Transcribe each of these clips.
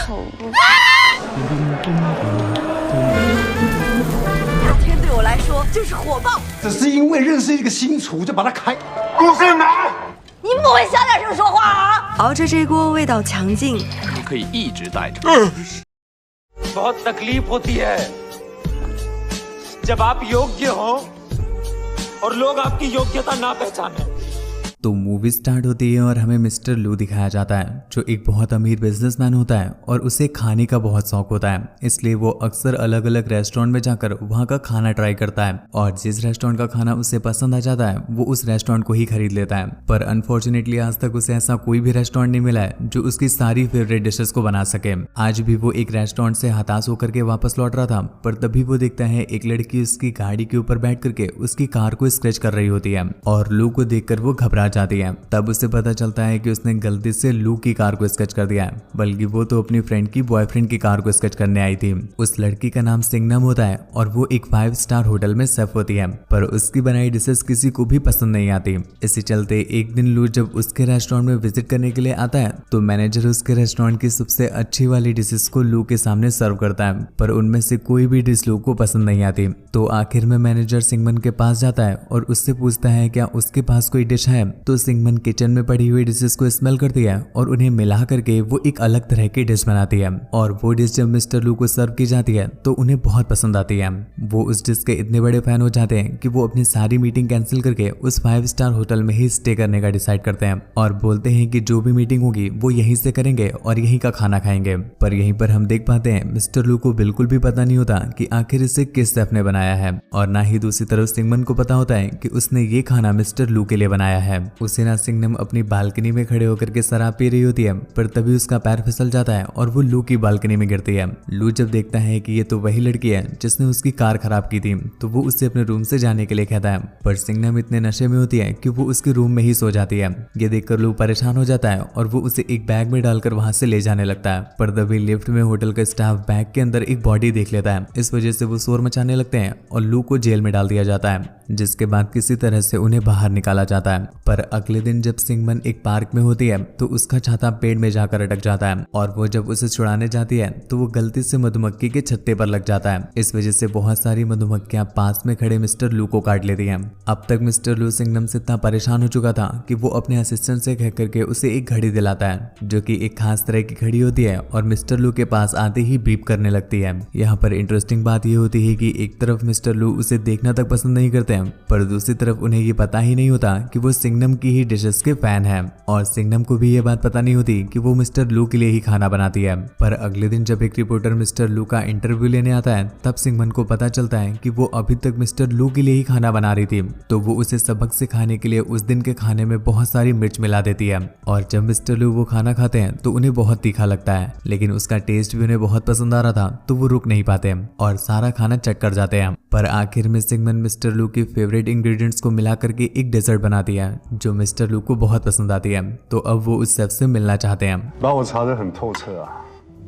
夏天对我来说就是火爆，只是因为认识一个新厨就把它开。顾胜男，你不会小点声说话啊？熬着这锅味道强劲，你可以一直带着。बहुत तकलीफ होती है जब आप योग्य हो और लोग आपकी योग्यता ना पहचाने। तो मूवी स्टार्ट होती है और हमें मिस्टर लू दिखाया जाता है जो एक बहुत अमीर बिजनेसमैन होता है और उसे खाने का बहुत शौक होता है, इसलिए वो अक्सर अलग अलग रेस्टोरेंट में जाकर वहाँ का खाना ट्राई करता है और जिस रेस्टोरेंट का खाना उसे पसंद आ जाता है वो उस रेस्टोरेंट को ही खरीद लेता है। पर अनफॉर्चुनेटली आज तक उसे ऐसा कोई भी रेस्टोरेंट नहीं मिला है जो उसकी सारी फेवरेट डिशेस को बना सके। आज भी वो एक रेस्टोरेंट से हताश होकर के वापस लौट रहा था, पर तभी वो देखता है एक लड़की उसकी गाड़ी के ऊपर बैठ करके उसकी कार को स्क्रैच कर रही होती है और लू को देखकर वो घबरा जाती है। तब उसे पता चलता है कि उसने गलती से लू की कार को स्केच कर दिया है, बल्कि वो तो अपनी फ्रेंड की बॉयफ्रेंड की कार को स्केच करने आई थी। उस लड़की का नाम सिंगनम होता है और वो एक 5 स्टार होटल में शेफ होती है, पर उसकी बनाई डिशेस किसी को भी पसंद नहीं आती। इसी चलते एक दिन लू जब उसके रेस्टोरेंट में विजिट करने के लिए आता है तो मैनेजर उसके रेस्टोरेंट की सबसे अच्छी वाली डिशेस को लू के सामने सर्व करता है, पर उनमें से कोई भी डिश लू को पसंद नहीं आती। तो आखिर में मैनेजर सिंगमन के पास जाता है और उससे पूछता है क्या उसके पास कोई डिश है। तो सिंगमन किचन में पड़ी हुई डिशेस को स्मेल करती है और उन्हें मिला करके वो एक अलग तरह की डिश बनाती है और वो डिश जब मिस्टर लू को सर्व की जाती है तो उन्हें बहुत पसंद आती है। वो उस डिश के इतने बड़े फैन हो जाते हैं कि वो अपनी सारी मीटिंग कैंसिल करके उस 5 स्टार होटल में ही स्टे करने का डिसाइड करते हैं और बोलते हैं कि जो भी मीटिंग होगी वो यहीं से करेंगे और यहीं का खाना खाएंगे। पर यहीं पर हम देख पाते हैं मिस्टर लू को बिल्कुल भी पता नहीं होता कि आखिर इसे किस शेफ ने बनाया है और ना ही दूसरी तरफ सिंगमन को पता होता है कि उसने ये खाना मिस्टर लू के लिए बनाया है। उसे ना सिंगनम अपनी बालकनी में खड़े होकर के शराब पी रही होती है, पर तभी उसका पैर फिसल जाता है और वो लू की बालकनी में गिरती है। लू जब देखता है कि ये तो वही लड़की है जिसने उसकी कार खराब की थी तो वो उससे अपने रूम से जाने के लिए कहता है, पर सिंगनम इतने नशे में होती है कि वो उसके रूम में ही सो जाती है। ये देखकर लू परेशान हो जाता है और वो उसे एक बैग में डालकर वहां से ले जाने लगता है, पर तभी लिफ्ट में होटल का स्टाफ बैग के अंदर एक बॉडी देख लेता है। इस वजह से वो शोर मचाने लगते हैं और लू को जेल में डाल दिया जाता है, जिसके बाद किसी तरह से उन्हें बाहर निकाला जाता है। पर अगले दिन जब सिंगमन एक पार्क में होती है तो उसका छाता पेड़ में जाकर अटक जाता है और वो जब उसे छुड़ाने जाती है तो वो गलती से मधुमक्खी के छत्ते पर लग जाता है। इस वजह से बहुत सारी मधुमक्खियां पास में खड़े मिस्टर लू को काट लेती हैं। अब तक मिस्टर लू सिंगनम से इतना परेशान हो चुका था कि वो अपने असिस्टेंट से कह करके उसे एक घड़ी दिलाता है जो कि एक खास तरह की घड़ी होती है और मिस्टर लू के पास आते ही बीप करने लगती है। यहाँ पर इंटरेस्टिंग बात यह होती है कि एक तरफ मिस्टर लू उसे देखना तक पसंद नहीं करते हैं, पर दूसरी तरफ उन्हें ये पता ही नहीं होता कि वो सिंगनम की ही डिशेस के फैन है और सिंगनम को भी ये बात पता नहीं होती कि वो मिस्टर लू के लिए ही खाना बनाती है। पर अगले दिन जब एक रिपोर्टर मिस्टर लू का इंटरव्यू लेने आता है तब सिंगमन को पता चलता है कि वो अभी तक मिस्टर लू के लिए ही खाना बना रही थी, तो वो उसे सबक सिखाने के लिए उस दिन के खाने में बहुत सारी मिर्च मिला देती है और जब मिस्टर लू वो खाना खाते हैं तो उन्हें बहुत तीखा लगता है, लेकिन उसका टेस्ट भी उन्हें बहुत पसंद आ रहा था तो वो रुक नहीं पाते और सारा खाना चट कर जाते हैं। पर आखिर में सिंगमन मिस्टर लू की फेवरेट इंग्रेडिएंट्स को मिला करके एक डेजर्ट बनाती है जो मिस्टर लू को बहुत पसंद आती है। तो अब वो उस शेफ से मिलना चाहते हैं। 把我查得很透彻啊。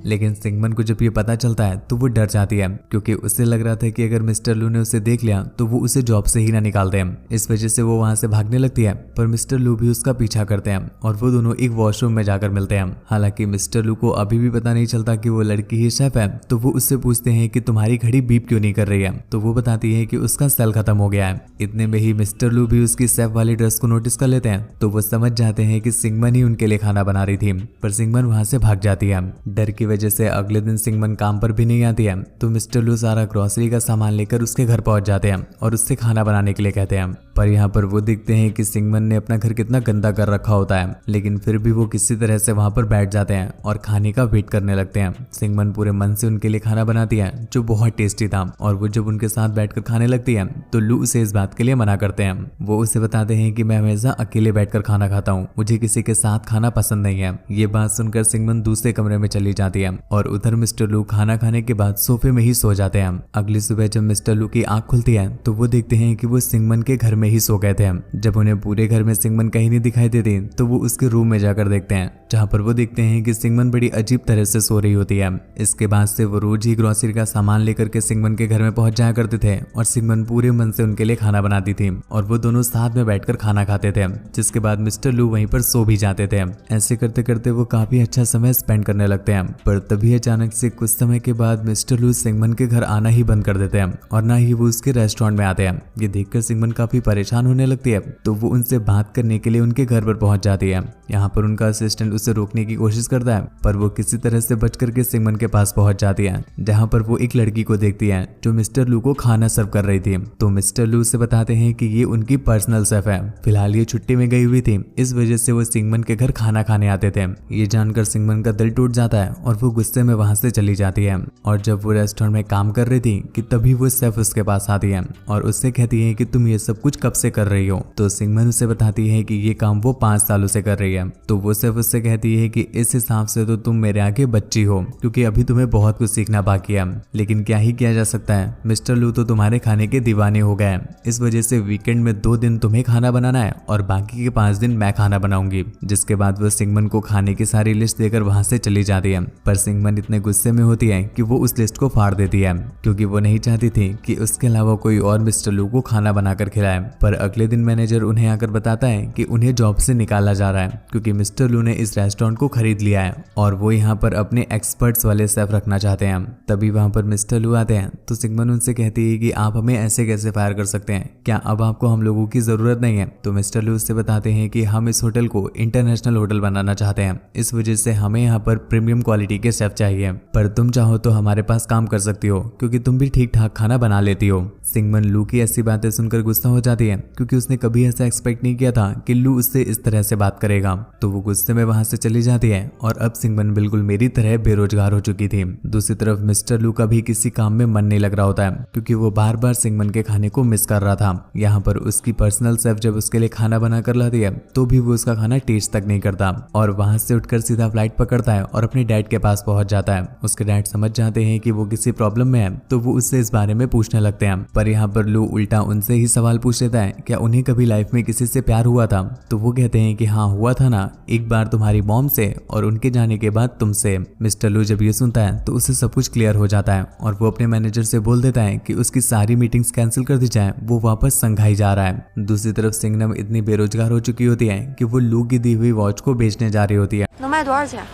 लेकिन सिंगमन को जब ये पता चलता है तो वो डर जाती है क्योंकि उसे लग रहा था कि अगर मिस्टर लू ने उसे देख लिया तो वो उसे जॉब से ही ना निकाल दे। इस वजह से वो वहां से भागने लगती है, पर मिस्टर लू भी उसका पीछा करते हैं और वो दोनों एक वॉशरूम में जाकर मिलते हैं। हालांकि मिस्टर लू को अभी भी पता नहीं चलता कि वो लड़की ही शेफ है, तो वो उससे पूछते हैं कि तुम्हारी घड़ी बीप क्यों नहीं कर रही है, तो वो बताती है कि उसका सेल खत्म हो गया है। इतने में ही मिस्टर लू भी उसकी शेफ वाली ड्रेस को नोटिस कर लेते हैं, तो वो समझ जाते हैं कि सिंगमन ही उनके लिए खाना बना रही थी, पर सिंगमन वहां से भाग जाती है। डर की वजह से अगले दिन सिंगमन काम पर भी नहीं आती है, तो मिस्टर लू सारा ग्रोसरी का सामान लेकर उसके घर पहुंच जाते हैं और उससे खाना बनाने के लिए कहते हैं। पर यहाँ पर वो देखते हैं कि सिंगमन ने अपना घर कितना गंदा कर रखा होता है, लेकिन फिर भी वो किसी तरह से वहां पर बैठ जाते हैं और खाने का वेट करने लगते हैं। सिंगमन पूरे मन से उनके लिए खाना बनाती है जो बहुत टेस्टी था, और वो जब उनके साथ बैठकर खाने लगती है तो लू उसे इस बात के लिए मना करते हैं। वो उसे बताते हैं कि मैं हमेशा अकेले बैठकर खाना खाता हूँ, मुझे किसी के साथ खाना पसंद नहीं है। ये बात सुनकर सिंगमन दूसरे कमरे में चली जाती है और उधर मिस्टर लू खाना खाने के बाद सोफे में ही सो जाते हैं। अगली सुबह जब मिस्टर लू की आंख खुलती है तो वो देखते हैं कि वो सिंगमन के घर में ही सो गए थे। जब उन्हें पूरे घर में सिंगमन कहीं नहीं दिखाई देती तो वो उसके रूम में जाकर देखते हैं, जहाँ पर वो देखते हैं कि सिंगमन बड़ी अजीब तरह से सो रही होती है। इसके बाद से वो रोज ही ग्रोसरी का सामान लेकर के सिंगमन के घर में पहुंच जाया करते थे और सिंगमन पूरे मन से उनके लिए खाना बनाती थी और वो दोनों साथ में बैठकर खाना खाते थे। जिसके बाद मिस्टर लू वहीं पर सो भी जाते थे। ऐसे करते करते वो काफी अच्छा समय स्पेंड करने लगते हैं, पर पर तभी अचानक से कुछ समय के बाद मिस्टर लू सिंगमन के घर आना ही बंद कर देते हैं और ना ही वो उसके रेस्टोरेंट में आते हैं। ये देखकर सिंगमन काफी परेशान होने लगती है, तो वो उनसे बात करने के लिए उनके घर पर पहुंच जाती है। यहाँ पर उनका असिस्टेंट उसे रोकने की कोशिश करता है, पर वो किसी तरह से बच करके सिंगमन के पास पहुंच जाती है, जहाँ पर वो एक लड़की को देखती है जो मिस्टर लू को खाना सर्व कर रही थी। तो मिस्टर लू से बताते हैं कि ये उनकी पर्सनल शेफ है, फिलहाल ये छुट्टी में गई हुई थी, इस वजह से वो सिंगमन के घर खाना खाने आते थे। ये जानकर सिंगमन का दिल टूट जाता है और वो गुस्से में वहां से चली जाती है। और जब वो रेस्टोरेंट में काम कर रही थी कि तभी वो शेफ उसके पास आती है और उससे कहती है कि तुम ये सब कुछ कब से कर रही हो। तो सिंगमन उसे बताती है कि ये काम वो 5 सालों से कर रही है। तो वो शेफ उससे कहती है कि इस हिसाब से तो तुम मेरे आगे बच्ची हो, क्योंकि अभी तुम्हें बहुत कुछ सीखना बाकी है, लेकिन क्या ही किया जा सकता है, मिस्टर लू तो तुम्हारे खाने के दीवाने हो गए हैं। इस वजह से वीकेंड में 2 दिन तुम्हें खाना बनाना है और बाकी के 5 दिन मैं खाना बनाऊंगी। जिसके बाद वो सिंगमन को खाने की सारी लिस्ट देकर वहां से चली जाती है। पर सिंगमन इतने गुस्से में होती है कि वो उस लिस्ट को फाड़ देती है, क्योंकि वो नहीं चाहती थी कि उसके अलावा कोई और मिस्टर लू को खाना बनाकर खिलाए। पर अगले दिन मैनेजर उन्हें आकर बताता है कि उन्हें जॉब से निकाला जा रहा है, क्योंकि मिस्टर लू ने इस रेस्टोरेंट को खरीद लिया है और वो यहाँ पर अपने एक्सपर्ट्स वाले शेफ रखना चाहते हैं। तभी वहां पर मिस्टर लू आते हैं, तो सिंगमन उनसे कहती है कि आप हमें ऐसे कैसे फायर कर सकते हैं, क्या अब आपको हम लोगों की जरूरत नहीं है। तो मिस्टर लू उससे बताते हैं कि हम इस होटल को इंटरनेशनल होटल बनाना चाहते हैं, इस वजह से हमें यहाँ पर प्रीमियम क्वालिटी के शेफ चाहिए, पर तुम चाहो तो हमारे पास काम कर सकती हो, क्योंकि तुम भी ठीक ठाक खाना बना लेती हो। सिंगमन लू की ऐसी बातें सुनकर गुस्सा हो जाती है, क्योंकि उसने कभी ऐसा एक्सपेक्ट नहीं किया था कि लू उससे इस तरह से बात करेगा। तो वो गुस्से में वहां से चली जाती है और अब सिंगमन बिल्कुल मेरी तरह बेरोजगार हो चुकी थी। दूसरी तरफ मिस्टर लू का भी किसी काम में मन नहीं लग रहा होता है, क्योंकि वो बार बार सिंगमन के खाने को मिस कर रहा था। यहाँ पर उसकी पर्सनल शेफ जब उसके लिए खाना बना कर लाती है तो भी वो उसका खाना टेस्ट तक नहीं करता और वहां से उठकर सीधा फ्लाइट पकड़ता है और अपने डैड के पास पहुंच जाता है। उसके डैड समझ जाते हैं कि वो किसी प्रॉब्लम में है, तो वो उससे इस बारे में पूछने लगते हैं। पर यहाँ पर लू उल्टा उनसे ही सवाल पूछ लेता है, क्या उन्हें कभी लाइफ में किसी से प्यार हुआ था। तो वो कहते हैं कि हाँ हुआ था ना, एक बार तुम्हारी मॉम से और उनके जाने के बाद तुमसे। मिस्टर लू जब ये सुनता है तो उसे सब कुछ क्लियर हो जाता है और वो अपने मैनेजर से बोल देता है कि उसकी सारी मीटिंग्स कैंसिल कर दी जाए, वो वापस संघाई जा रहा है। दूसरी तरफ सिंगनम इतनी बेरोजगार हो चुकी होती है कि वो लू की दी हुई वॉच को बेचने जा रही होती है। 能卖多少钱？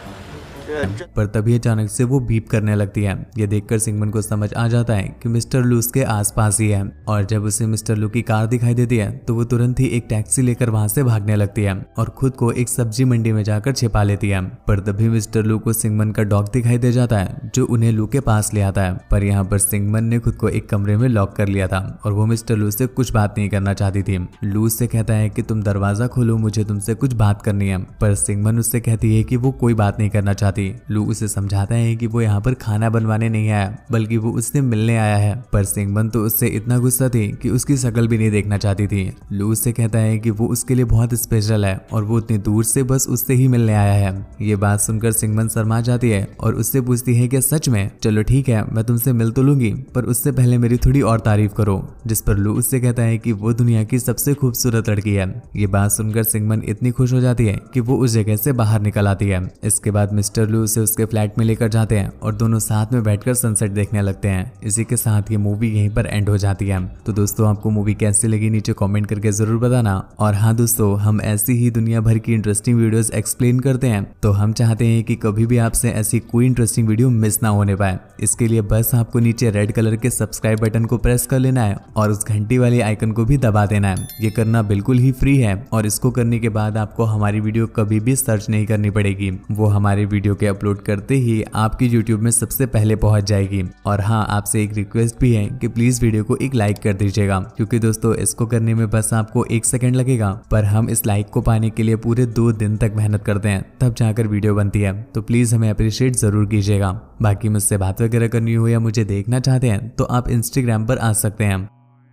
पर तभी अचानक से वो बीप करने लगती है। ये देखकर सिंगमन को समझ आ जाता है कि मिस्टर लू उसके आसपास ही है और जब उसे मिस्टर लू की कार दिखाई देती है तो वो तुरंत ही एक टैक्सी लेकर वहां से भागने लगती है और खुद को एक सब्जी मंडी में जाकर छिपा लेती है। पर तभी मिस्टर लू को सिंगमन का डॉग दिखाई दे जाता है, जो उन्हें लू के पास ले आता है। पर यहाँ पर सिंगमन ने खुद को एक कमरे में लॉक कर लिया था और वो मिस्टर लू से कुछ बात नहीं करना चाहती थी। लू उससे कहता है कि तुम दरवाजा खोलो, मुझे तुमसे कुछ बात करनी है। पर सिंगमन उससे कहती है कि वो कोई बात नहीं करना चाहती। लू उसे समझाता है कि वो यहाँ पर खाना बनवाने नहीं आया, बल्कि वो उससे मिलने आया है। पर सिंगमन तो उससे इतना गुस्सा थी कि उसकी शक्ल भी नहीं देखना चाहती थी। लू उससे कहता है कि वो उसके लिए बहुत स्पेशल है और वो उतनी दूर से बस उससे ही मिलने आया है। ये बात सुनकर सिंगमन शर्मा जाती है और उससे पूछती है कि सच में? चलो ठीक है, मैं तुमसे मिल तो लूंगी, पर उससे पहले मेरी थोड़ी और तारीफ करो। जिस पर लू उससे कहता है कि वो दुनिया की सबसे खूबसूरत लड़की है। ये बात सुनकर सिंगमन इतनी खुश हो जाती है कि वो उस जगह से बाहर निकल आती है। इसके बाद मिस्टर लू उसे उसके फ्लैट में लेकर जाते हैं और दोनों साथ में बैठकर सनसेट देखने लगते हैं। इसी के साथ ये मूवी यहीं पर एंड हो जाती है। तो दोस्तों, आपको मूवी कैसी लगी नीचे कमेंट करके जरूर बताना। और हाँ दोस्तों, हम ऐसी ही दुनिया भर की इंटरेस्टिंग वीडियोस एक्सप्लेन करते हैं, तो हम चाहते हैं कि कभी भी आपसे ऐसी कोई इंटरेस्टिंग वीडियो मिस ना होने पाए। इसके लिए बस आपको नीचे रेड कलर के सब्सक्राइब बटन को प्रेस कर लेना है और उस घंटी वाली आइकन को भी दबा देना है। ये करना बिल्कुल ही फ्री है और इसको करने के बाद आपको हमारी वीडियो कभी भी सर्च नहीं करनी पड़ेगी। वो हमारी वीडियो के अपलोड करते ही आपकी YouTube में सबसे पहले पहुंच जाएगी। और हाँ, आपसे एक रिक्वेस्ट भी है कि प्लीज वीडियो को एक लाइक कर दीजिएगा, क्योंकि दोस्तों इसको करने में बस आपको 1 सेकंड लगेगा, पर हम इस लाइक को पाने के लिए पूरे 2 दिन तक मेहनत करते हैं, तब जाकर वीडियो बनती है। तो प्लीज हमें अप्रिशिएट जरूर कीजिएगा। बाकी मुझसे बात वगैरह करनी हो या मुझे देखना चाहते हैं तो आप इंस्टाग्राम पर आ सकते हैं।